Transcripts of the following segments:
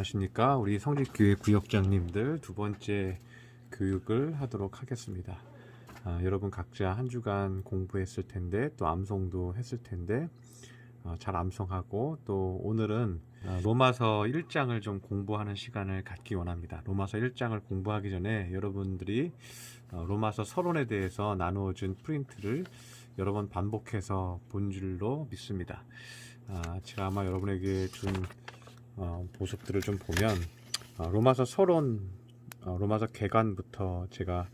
안녕하십니까. 우리 성직교회 구역장님들 두 번째 교육을 하도록 하겠습니다. 여러분 각자 한 주간 공부했을 텐데 또 암송도 했을 텐데 잘 암송하고 또 오늘은 로마서 1장을 좀 공부하는 시간을 갖기 원합니다. 로마서 1장을 공부하기 전에 여러분들이 로마서 서론에 대해서 나누어준 프린트를 여러 번 반복해서 본 줄로 믿습니다. 제가 아마 여러분에게 준 모습들을 좀 보면 로마서 서론, 로마서 개관부터 제가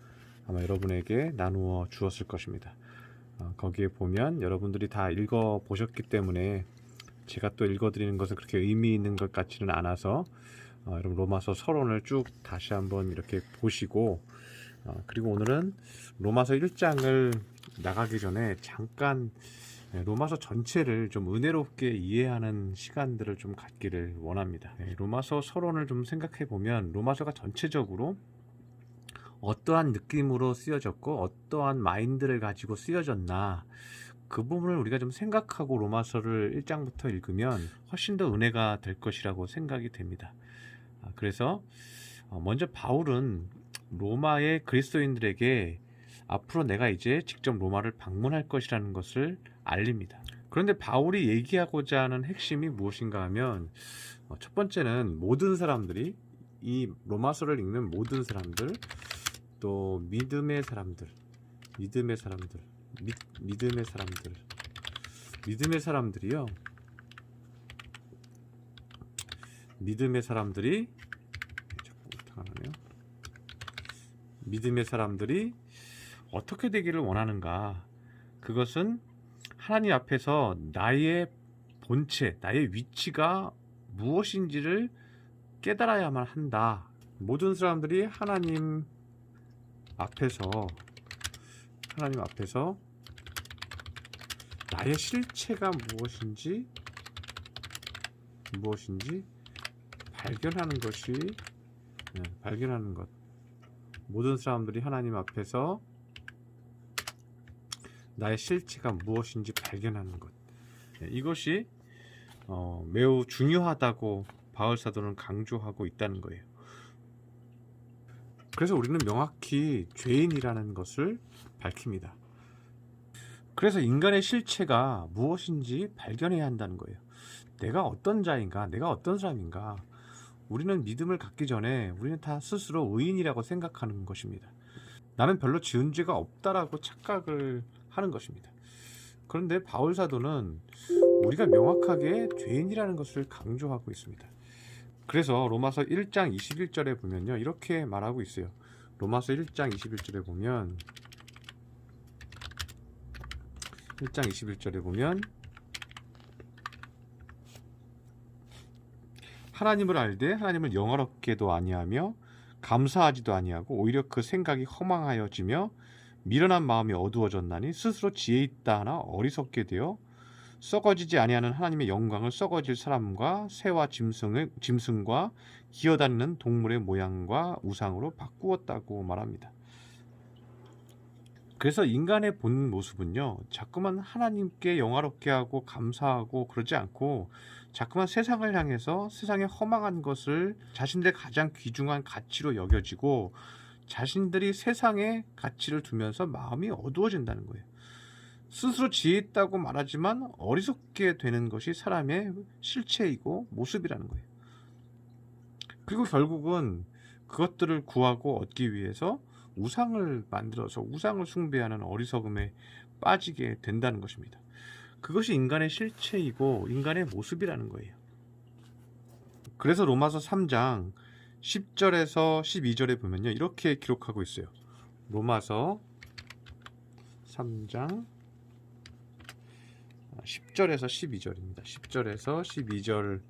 아마 여러분에게 나누어 주었을 것입니다. 거기에 보면 여러분들이 다 읽어 보셨기 때문에 제가 또 읽어 드리는 것은 그렇게 의미 있는 것 같지는 않아서 여러분 로마서 서론을 쭉 다시 한번 이렇게 보시고 그리고 오늘은 로마서 1장을 나가기 전에 잠깐 로마서 전체를 좀 은혜롭게 이해하는 시간들을 좀 갖기를 원합니다. 로마서 서론을 좀 생각해 보면 로마서가 전체적으로 어떠한 느낌으로 쓰여졌고 어떠한 마인드를 가지고 쓰여졌나, 그 부분을 우리가 좀 생각하고 로마서를 1장부터 읽으면 훨씬 더 은혜가 될 것이라고 생각이 됩니다. 그래서 먼저 바울은 로마의 그리스도인들에게 앞으로 내가 이제 직접 로마를 방문할 것이라는 것을 알립니다. 그런데 바울이 얘기하고자 하는 핵심이 무엇인가 하면 첫 번째는 모든 사람들이, 이 로마서를 읽는 모든 사람들, 또 믿음의 사람들이요, 믿음의 사람들이 어떻게 되기를 원하는가? 그것은 하나님 앞에서 나의 본체, 나의 위치가 무엇인지를 깨달아야만 한다. 모든 사람들이 하나님 앞에서 나의 실체가 무엇인지 발견하는 것. 모든 사람들이 하나님 앞에서 나의 실체가 무엇인지 발견하는 것. 이것이 매우 중요하다고 바울 사도는 강조하고 있다는 거예요. 그래서 우리는 명확히 죄인이라는 것을 밝힙니다. 그래서 인간의 실체가 무엇인지 발견해야 한다는 거예요. 내가 어떤 자인가, 내가 어떤 사람인가. 우리는 믿음을 갖기 전에 우리는 다 스스로 의인이라고 생각하는 것입니다. 나는 별로 지은 죄가 없다라고 착각을 하는 것입니다. 그런데 바울 사도는 우리가 명확하게 죄인이라는 것을 강조하고 있습니다. 그래서 로마서 1장 21절에 보면요, 이렇게 말하고 있어요. 로마서 1장 21절에 보면 하나님을 알되 하나님을 영화롭게도 아니하며 감사하지도 아니하고 오히려 그 생각이 허망하여지며 미련한 마음이 어두워졌나니 스스로 지혜 있다 하나 어리석게 되어 썩어지지 아니하는 하나님의 영광을 썩어질 사람과 새와 짐승과 기어다니는 동물의 모양과 우상으로 바꾸었다고 말합니다. 그래서 인간의 본 모습은요, 자꾸만 하나님께 영화롭게 하고 감사하고 그러지 않고 자꾸만 세상을 향해서 세상의 허망한 것을 자신들의 가장 귀중한 가치로 여겨지고 자신들이 세상에 가치를 두면서 마음이 어두워진다는 거예요. 스스로 지혜 있다고 말하지만 어리석게 되는 것이 사람의 실체이고 모습이라는 거예요. 그리고 결국은 그것들을 구하고 얻기 위해서 우상을 만들어서 우상을 숭배하는 어리석음에 빠지게 된다는 것입니다. 그것이 인간의 실체이고 인간의 모습이라는 거예요. 그래서 로마서 3장 10절에서 12절에 보면요, 이렇게 기록하고 있어요. 로마서 3장 10절에서 12절입니다. 10절에서 12절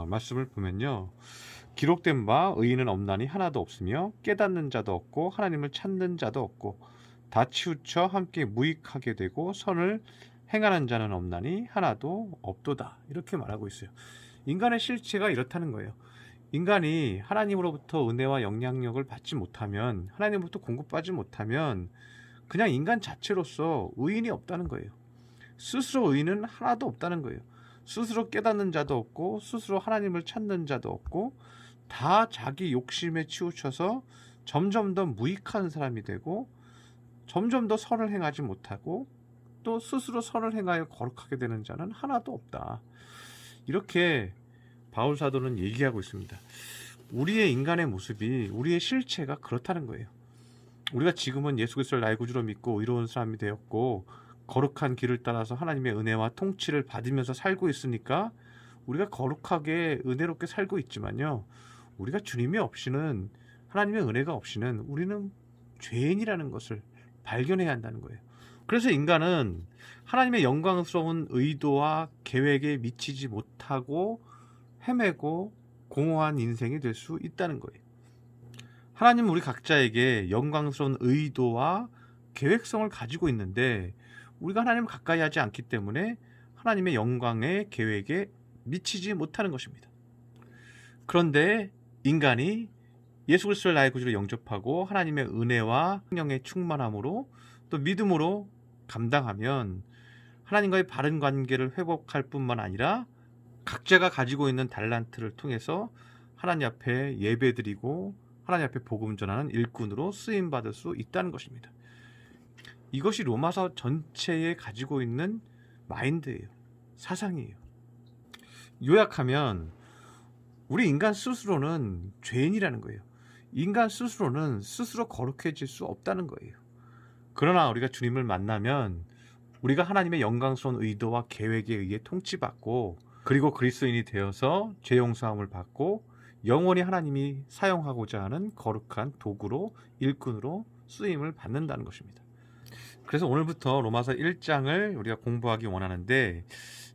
말씀을 보면요, 기록된 바 의인은 없나니 하나도 없으며 깨닫는 자도 없고 하나님을 찾는 자도 없고 다 치우쳐 함께 무익하게 되고 선을 행하는 자는 없나니 하나도 없도다. 이렇게 말하고 있어요. 인간의 실체가 이렇다는 거예요. 인간이 하나님으로부터 은혜와 영향력을 받지 못하면, 하나님으로부터 공급받지 못하면 그냥 인간 자체로서 의인이 없다는 거예요. 스스로 의인은 하나도 없다는 거예요. 스스로 깨닫는 자도 없고 스스로 하나님을 찾는 자도 없고 다 자기 욕심에 치우쳐서 점점 더 무익한 사람이 되고 점점 더 선을 행하지 못하고 또 스스로 선을 행하여 거룩하게 되는 자는 하나도 없다. 이렇게 바울 사도는 얘기하고 있습니다. 우리의 인간의 모습이, 우리의 실체가 그렇다는 거예요. 우리가 지금은 예수 그리스도를 나의 구주로 믿고 의로운 사람이 되었고 거룩한 길을 따라서 하나님의 은혜와 통치를 받으면서 살고 있으니까 우리가 거룩하게 은혜롭게 살고 있지만요, 우리가 주님이 없이는, 하나님의 은혜가 없이는 우리는 죄인이라는 것을 발견해야 한다는 거예요. 그래서 인간은 하나님의 영광스러운 의도와 계획에 미치지 못하고 헤매고 공허한 인생이 될 수 있다는 거예요. 하나님은 우리 각자에게 영광스러운 의도와 계획성을 가지고 있는데 우리가 하나님을 가까이 하지 않기 때문에 하나님의 영광의 계획에 미치지 못하는 것입니다. 그런데 인간이 예수 그리스도를 나의 구주로 영접하고 하나님의 은혜와 성령의 충만함으로 또 믿음으로 감당하면 하나님과의 바른 관계를 회복할 뿐만 아니라 각자가 가지고 있는 달란트를 통해서 하나님 앞에 예배드리고 하나님 앞에 복음 전하는 일꾼으로 쓰임받을 수 있다는 것입니다. 이것이 로마서 전체에 가지고 있는 마인드예요. 사상이에요. 요약하면 우리 인간 스스로는 죄인이라는 거예요. 인간 스스로는 스스로 거룩해질 수 없다는 거예요. 그러나 우리가 주님을 만나면 우리가 하나님의 영광스러운 의도와 계획에 의해 통치받고 그리고 그리스도인이 되어서 죄 용서함을 받고 영원히 하나님이 사용하고자 하는 거룩한 도구로, 일꾼으로 쓰임을 받는다는 것입니다. 그래서 오늘부터 로마서 1장을 우리가 공부하기 원하는데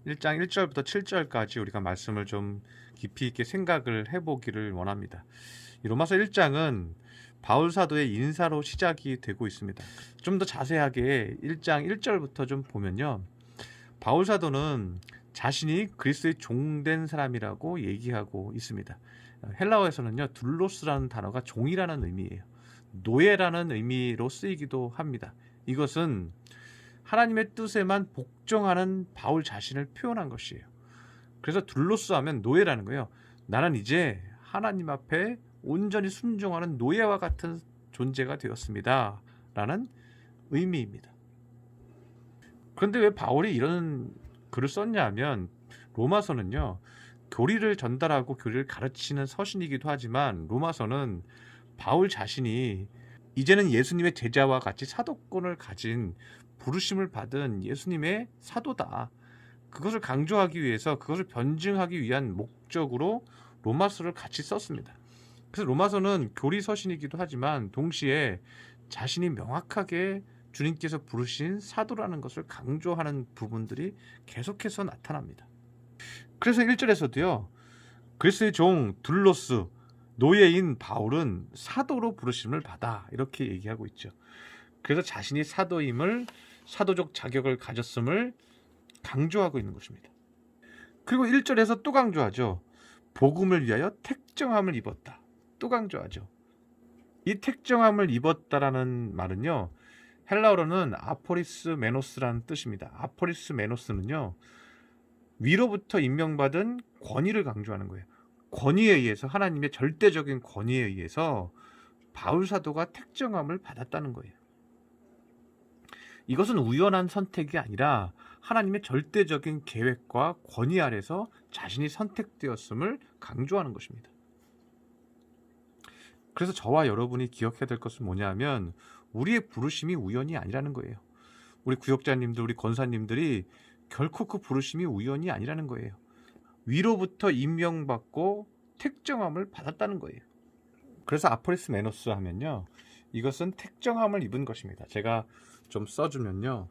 1장 1절부터 7절까지 우리가 말씀을 좀 깊이 있게 생각을 해보기를 원합니다. 이 로마서 1장은 바울 사도의 인사로 시작이 되고 있습니다. 좀 더 자세하게 1장 1절부터 좀 보면요, 바울 사도는 자신이 그리스도의 종된 사람이라고 얘기하고 있습니다. 헬라어에서는요, 둘로스라는 단어가 종이라는 의미예요. 노예라는 의미로 쓰이기도 합니다. 이것은 하나님의 뜻에만 복종하는 바울 자신을 표현한 것이에요. 그래서 둘로스 하면 노예라는 거예요. 나는 이제 하나님 앞에 온전히 순종하는 노예와 같은 존재가 되었습니다 라는 의미입니다. 그런데 왜 바울이 이런 글을 썼냐 하면 로마서는요, 교리를 전달하고 교리를 가르치는 서신이기도 하지만 로마서는 바울 자신이 이제는 예수님의 제자와 같이 사도권을 가진 부르심을 받은 예수님의 사도다, 그것을 강조하기 위해서, 그것을 변증하기 위한 목적으로 로마서를 같이 썼습니다. 그래서 로마서는 교리 서신이기도 하지만 동시에 자신이 명확하게 주님께서 부르신 사도라는 것을 강조하는 부분들이 계속해서 나타납니다. 그래서 1절에서도요, 그리스도의 종 둘로스, 노예인 바울은 사도로 부르심을 받아, 이렇게 얘기하고 있죠. 그래서 자신이 사도임을, 사도적 자격을 가졌음을 강조하고 있는 것입니다. 그리고 1절에서 또 강조하죠. 복음을 위하여 택정함을 입었다. 또 강조하죠. 이 택정함을 입었다라는 말은요, 헬라어로는 아포리스 메노스라는 뜻입니다. 아포리스 메노스는요, 위로부터 임명받은 권위를 강조하는 거예요. 권위에 의해서, 하나님의 절대적인 권위에 의해서 바울 사도가 택정함을 받았다는 거예요. 이것은 우연한 선택이 아니라 하나님의 절대적인 계획과 권위 아래서 자신이 선택되었음을 강조하는 것입니다. 그래서 저와 여러분이 기억해야 될 것은 뭐냐면 우리의 부르심이 우연이 아니라는 거예요. 우리 구역자님들, 우리 권사님들이 결코 그 부르심이 우연이 아니라는 거예요. 위로부터 임명받고 택정함을 받았다는 거예요. 그래서 아포리스 메노스 하면요, 이것은 택정함을 입은 것입니다. 제가 좀 써주면요,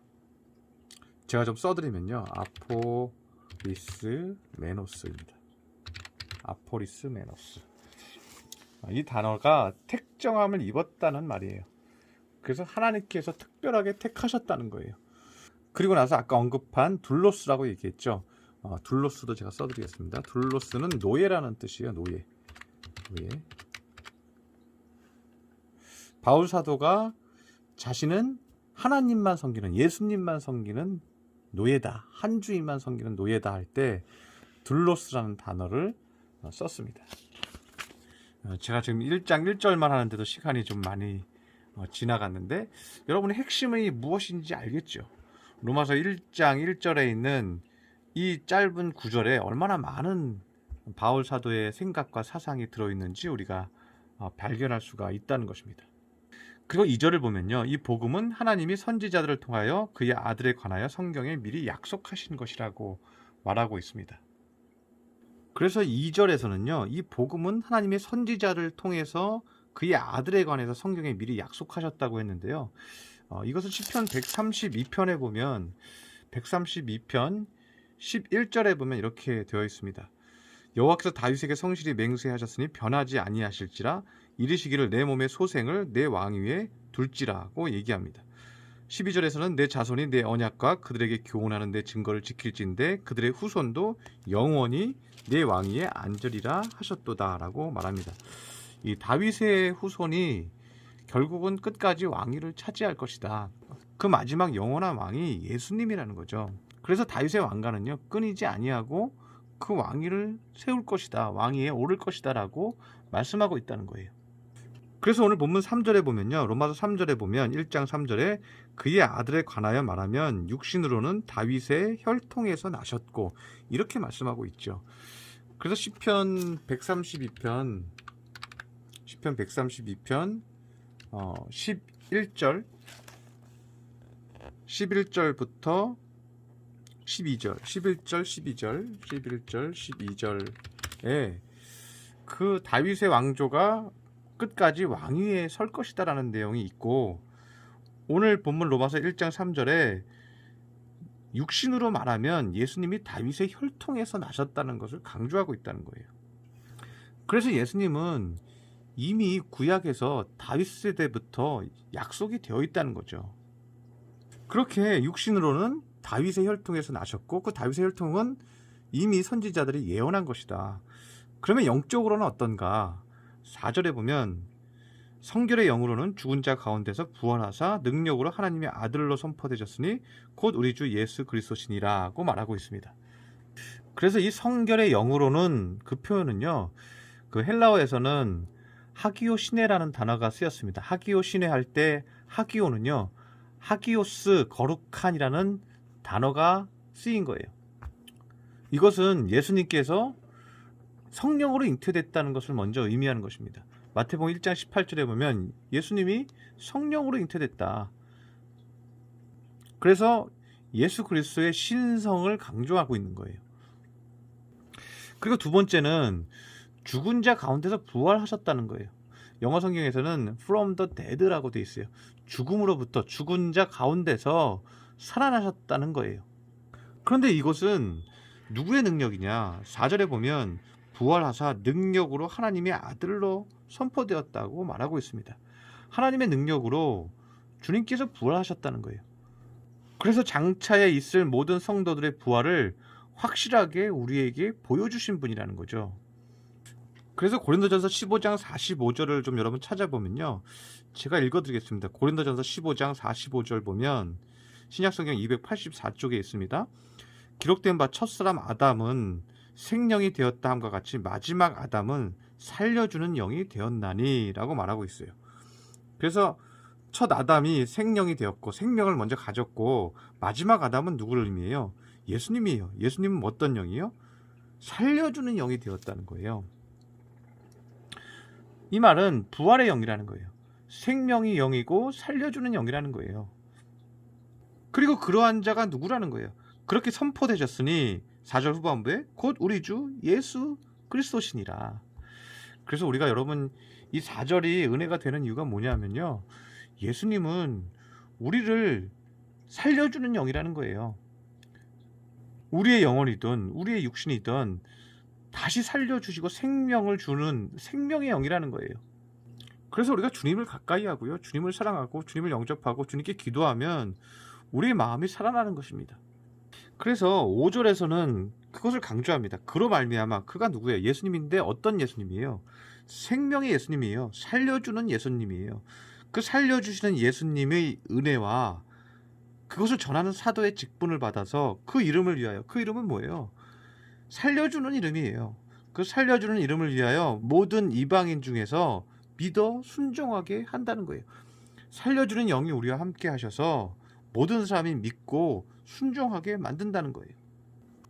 제가 좀 써드리면요, 아포리스 메노스입니다. 아포리스 메노스. 이 단어가 택정함을 입었다는 말이에요. 그래서 하나님께서 특별하게 택하셨다는 거예요. 그리고 나서 아까 언급한 둘로스라고 얘기했죠. 둘로스도 제가 써드리겠습니다. 둘로스는 노예라는 뜻이에요. 노예. 바울 사도가 자신은 하나님만 섬기는, 예수님만 섬기는 노예다, 한 주인만 섬기는 노예다 할 때 둘로스라는 단어를 썼습니다. 제가 지금 1장 1절만 하는데도 시간이 좀 많이 지나갔는데 여러분의 핵심이 무엇인지 알겠죠? 로마서 1장 1절에 있는 이 짧은 구절에 얼마나 많은 바울 사도의 생각과 사상이 들어있는지 우리가 발견할 수가 있다는 것입니다. 그리고 2절을 보면요, 이 복음은 하나님이 선지자들을 통하여 그의 아들에 관하여 성경에 미리 약속하신 것이라고 말하고 있습니다. 그래서 2절에서는요, 이 복음은 하나님의 선지자를 통해서 그의 아들에 관해서 성경에 미리 약속하셨다고 했는데요. 이것을 시편 132편에 보면 132편 11절에 보면 이렇게 되어 있습니다. 여호와께서 다윗에게 성실히 맹세하셨으니 변하지 아니하실지라 이르시기를 내 몸의 소생을 내 왕위에 둘지라고 얘기합니다. 12절에서는 내 자손이 내 언약과 그들에게 교훈하는 내 증거를 지킬진대 그들의 후손도 영원히 내 왕위에 앉으리라 하셨도다 라고 말합니다. 이 다윗의 후손이 결국은 끝까지 왕위를 차지할 것이다. 그 마지막 영원한 왕이 예수님이라는 거죠. 그래서 다윗의 왕가는요, 끊이지 아니하고 그 왕위를 세울 것이다, 왕위에 오를 것이다 라고 말씀하고 있다는 거예요. 그래서 오늘 본문 3절에 보면요, 로마서 3절에 보면 1장 3절에 그의 아들에 관하여 말하면 육신으로는 다윗의 혈통에서 나셨고 이렇게 말씀하고 있죠. 그래서 시편 132편 11절 11절부터 12절 12절에 그 다윗의 왕조가 끝까지 왕위에 설 것이다 라는 내용이 있고, 오늘 본문 로마서 1장 3절에 육신으로 말하면 예수님이 다윗의 혈통에서 나셨다는 것을 강조하고 있다는 거예요. 그래서 예수님은 이미 구약에서 다윗 세대부터 약속이 되어 있다는 거죠. 그렇게 육신으로는 다윗의 혈통에서 나셨고 그 다윗의 혈통은 이미 선지자들이 예언한 것이다. 그러면 영적으로는 어떤가? 4절에 보면 성결의 영으로는 죽은 자 가운데서 부활하사 능력으로 하나님의 아들로 선포되셨으니 곧 우리 주 예수 그리스도시니라고 말하고 있습니다. 그래서 이 성결의 영으로는 그 표현은요, 그 헬라어에서는 하기오 시네라는 단어가 쓰였습니다. 하기오 시네 할 때 하기오는요, 하기오스 거룩한이라는 단어가 쓰인 거예요. 이것은 예수님께서 성령으로 잉태됐다는 것을 먼저 의미하는 것입니다. 마태복음 1장 18절에 보면 예수님이 성령으로 잉태됐다. 그래서 예수 그리스도의 신성을 강조하고 있는 거예요. 그리고 두 번째는 죽은 자 가운데서 부활하셨다는 거예요. 영어 성경에서는 from the dead라고 되어 있어요. 죽음으로부터, 죽은 자 가운데서 살아나셨다는 거예요. 그런데 이것은 누구의 능력이냐? 4절에 보면 부활하사 능력으로 하나님의 아들로 선포되었다고 말하고 있습니다. 하나님의 능력으로 주님께서 부활하셨다는 거예요. 그래서 장차에 있을 모든 성도들의 부활을 확실하게 우리에게 보여주신 분이라는 거죠. 그래서 고린도전서 15장 45절을 좀 여러분 찾아보면요, 제가 읽어드리겠습니다. 고린도전서 15장 45절 보면 신약성경 284쪽에 있습니다. 기록된 바 첫사람 아담은 생령이 되었다 함과 같이 마지막 아담은 살려주는 영이 되었나니 라고 말하고 있어요. 그래서 첫 아담이 생령이 되었고 생명을 먼저 가졌고, 마지막 아담은 누구를 의미해요? 예수님이에요. 예수님은 어떤 영이요? 살려주는 영이 되었다는 거예요. 이 말은 부활의 영이라는 거예요. 생명의 영이고 살려주는 영이라는 거예요. 그리고 그러한 자가 누구라는 거예요? 그렇게 선포되셨으니 4절 후반부에 곧 우리 주 예수 그리스도시니라. 그래서 우리가 여러분 이 4절이 은혜가 되는 이유가 뭐냐면요, 예수님은 우리를 살려주는 영이라는 거예요. 우리의 영혼이든 우리의 육신이든 다시 살려주시고 생명을 주는 생명의 영이라는 거예요. 그래서 우리가 주님을 가까이 하고요, 주님을 사랑하고 주님을 영접하고 주님께 기도하면 우리의 마음이 살아나는 것입니다. 그래서 5절에서는 그것을 강조합니다. 그로 말미암아 그가 누구예요? 예수님인데 어떤 예수님이에요? 생명의 그것을 전하는 사도의 직분을 받아서 그 이름을 위하여, 그 이름은 뭐예요? 살려주는 이름이에요. 그 살려주는 이름을 위하여 모든 이방인 중에서 믿어 순종하게 한다는 거예요. 살려주는 영이 우리와 함께 하셔서 모든 사람이 믿고 순종하게 만든다는 거예요.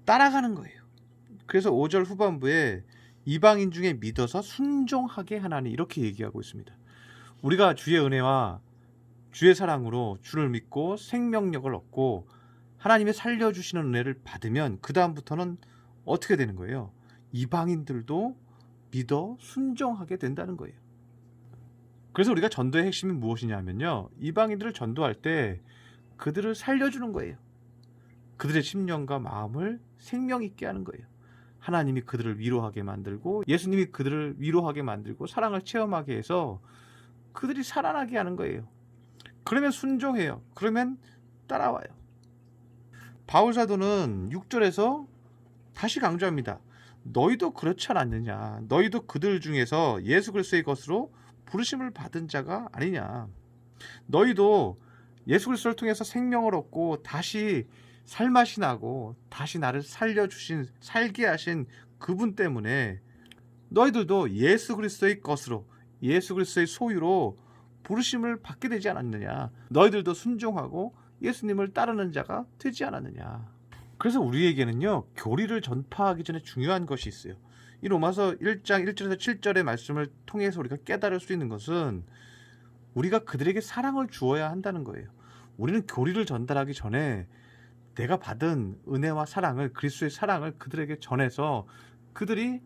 따라가는 거예요. 그래서 5절 후반부에 이방인 중에 믿어서 순종하게 하나니 이렇게 얘기하고 있습니다. 우리가 주의 은혜와 주의 사랑으로 주를 믿고 생명력을 얻고 하나님의 살려주시는 은혜를 받으면 그 다음부터는 어떻게 되는 거예요? 이방인들도 믿어 순종하게 된다는 거예요. 그래서 우리가 전도의 핵심이 무엇이냐면요, 이방인들을 전도할 때 그들을 살려주는 거예요. 그들의 심령과 마음을 생명 있게 하는 거예요. 하나님이 그들을 위로하게 만들고 예수님이 그들을 위로하게 만들고 사랑을 체험하게 해서 그들이 살아나게 하는 거예요. 그러면 순종해요. 그러면 따라와요. 바울 사도는 6절에서 다시 강조합니다. 너희도 그렇지 않았느냐. 너희도 그들 중에서 예수 그리스도의 것으로 부르심을 받은 자가 아니냐. 너희도 예수 그리스도를 통해서 생명을 얻고 다시 살맛이 나고 다시 나를 살려주신, 살게 하신 그분 때문에 너희들도 예수 그리스도의 것으로, 예수 그리스도의 소유로 부르심을 받게 되지 않았느냐. 너희들도 순종하고 예수님을 따르는 자가 되지 않았느냐. 그래서 우리에게는요, 교리를 전파하기 전에 중요한 것이 있어요. 이 로마서 1장 1절에서 7절의 말씀을 통해서 우리가 깨달을 수 있는 것은 우리가 그들에게 사랑을 주어야 한다는 거예요. 우리는 교리를 전달하기 전에 내가 받은 은혜와 사랑을, 그리스도의 사랑을 그들에게 전해서 그들이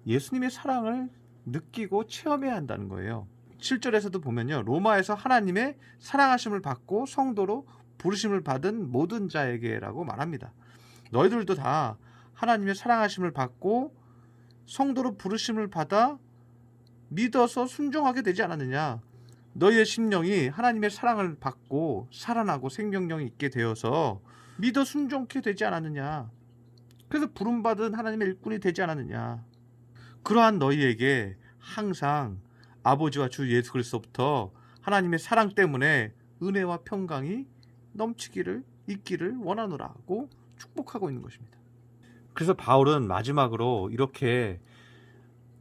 예수님의 사랑을 느끼고 체험해야 한다는 거예요. 7절에서도 보면요, 로마에서 하나님의 사랑하심을 받고 성도로 부르심을 받은 모든 자에게라고 말합니다. 너희들도 다 하나님의 사랑하심을 받고 성도로 부르심을 받아 믿어서 순종하게 되지 않았느냐. 너희의 심령이 하나님의 사랑을 받고 살아나고 생명력이 있게 되어서 믿어 순종케 되지 않았느냐. 그래서 부름받은 하나님의 일꾼이 되지 않았느냐. 그러한 너희에게 항상 아버지와 주 예수 그리스도부터 하나님의 사랑 때문에 은혜와 평강이 넘치기를, 있기를 원하노라고 축복하고 있는 것입니다. 그래서 바울은 마지막으로 이렇게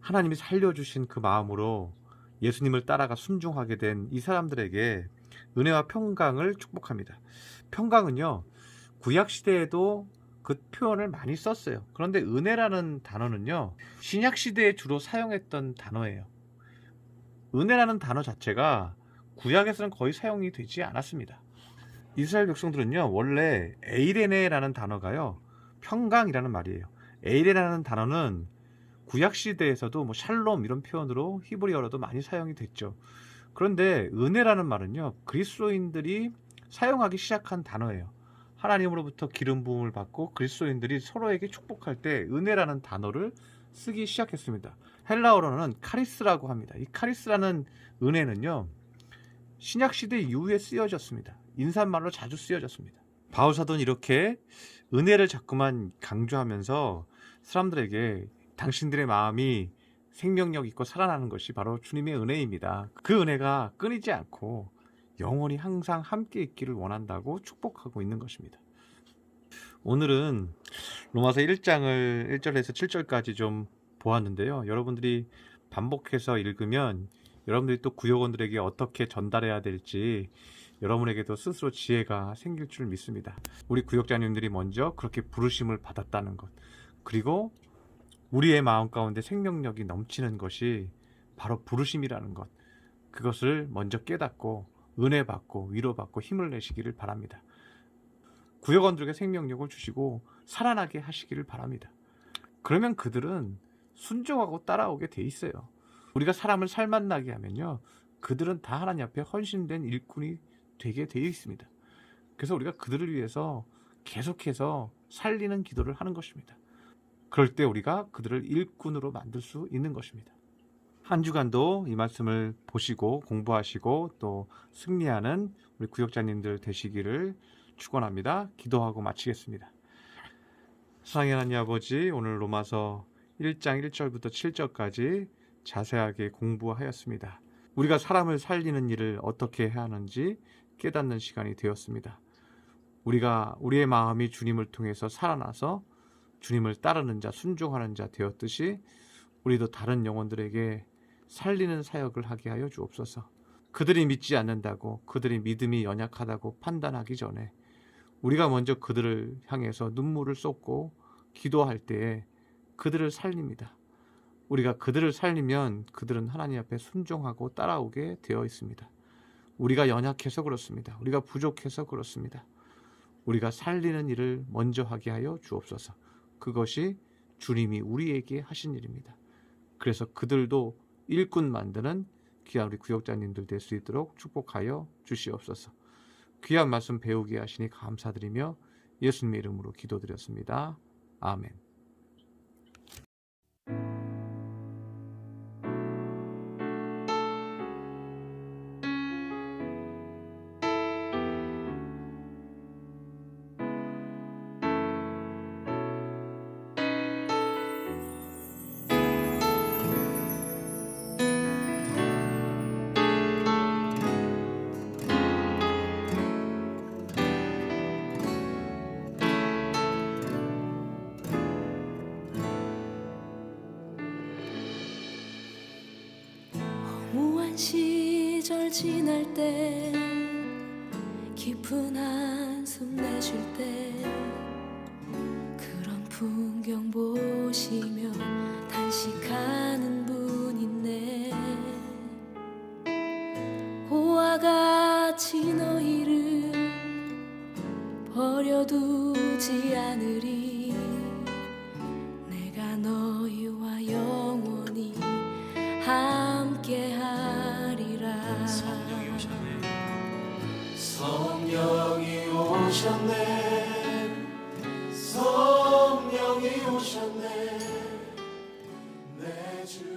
하나님이 살려주신 그 마음으로 예수님을 따라가 순종하게 된 이 사람들에게 은혜와 평강을 축복합니다. 평강은요, 구약시대에도 그 표현을 많이 썼어요. 그런데 은혜라는 단어는요, 신약시대에 주로 사용했던 단어예요. 은혜라는 단어 자체가 구약에서는 거의 사용이 되지 않았습니다. 이스라엘 백성들은요, 원래 에이레네라는 단어가요, 평강이라는 말이에요. 에이레라는 단어는 구약시대에서도 뭐 샬롬 이런 표현으로 히브리어로도 많이 사용이 됐죠. 그런데 은혜라는 말은요, 그리스도인들이 사용하기 시작한 단어예요. 하나님으로부터 기름 부음을 받고 그리스도인들이 서로에게 축복할 때 은혜라는 단어를 쓰기 시작했습니다. 헬라어로는 카리스라고 합니다. 이 카리스라는 은혜는요, 신약시대 이후에 쓰여졌습니다. 인사말로 자주 쓰여졌습니다. 바울사도는 이렇게 은혜를 자꾸만 강조하면서 사람들에게 당신들의 마음이 생명력 있고 살아나는 것이 바로 주님의 은혜입니다. 그 은혜가 끊이지 않고 영원히 항상 함께 있기를 원한다고 축복하고 있는 것입니다. 오늘은 로마서 1장을 1절에서 7절까지 좀 보았는데요. 여러분들이 반복해서 읽으면 여러분들이 또 구역원들에게 어떻게 전달해야 될지 여러분에게도 스스로 지혜가 생길 줄 믿습니다. 우리 구역자님들이 먼저 그렇게 부르심을 받았다는 것, 그리고 우리의 마음 가운데 생명력이 넘치는 것이 바로 부르심이라는 것, 그것을 먼저 깨닫고 은혜 받고 위로받고 힘을 내시기를 바랍니다. 구역원들에게 생명력을 주시고 살아나게 하시기를 바랍니다. 그러면 그들은 순종하고 따라오게 돼 있어요. 우리가 사람을 살맛나게 하면요, 그들은 다 하나님 앞에 헌신된 일꾼이 되게 되어 있습니다. 그래서 우리가 그들을 위해서 계속해서 살리는 기도를 하는 것입니다. 그럴 때 우리가 그들을 일꾼으로 만들 수 있는 것입니다. 한 주간도 이 말씀을 보시고 공부하시고 또 승리하는 우리 구역자님들 되시기를 축원합니다. 기도하고 마치겠습니다. 사랑의 하나님 아버지, 오늘 로마서 1장 1절부터 7절까지 자세하게 공부하였습니다. 우리가 사람을 살리는 일을 어떻게 해야 하는지 깨닫는 시간이 되었습니다. 우리의 마음이 주님을 통해서 살아나서 주님을 따르는 자, 순종하는 자 되었듯이 우리도 다른 영혼들에게 살리는 사역을 하게 하여 주옵소서. 그들이 믿지 않는다고, 그들이 믿음이 연약하다고 판단하기 전에 우리가 먼저 그들을 향해서 눈물을 쏟고 기도할 때에 그들을 살립니다. 우리가 그들을 살리면 그들은 하나님 앞에 순종하고 따라오게 되어 있습니다. 우리가 연약해서 그렇습니다. 우리가 부족해서 그렇습니다. 우리가 살리는 일을 먼저 하게 하여 주옵소서. 그것이 주님이 우리에게 하신 일입니다. 그래서 그들도 일꾼 만드는 귀한 우리 구역장님들 될 수 있도록 축복하여 주시옵소서. 귀한 말씀 배우게 하시니 감사드리며 예수님의 이름으로 기도드렸습니다. 아멘. 무한 시절 지날 때 깊은 한숨 내쉴 때 그런 풍경 보시며 단식하는 분 있네. 고와 같이 너희를 버려두지 않으리. 내가 너희와 영원히 함께하리라. 성령이 오셨네. 성령이 오셨네. 성령이 오셨네. 내 주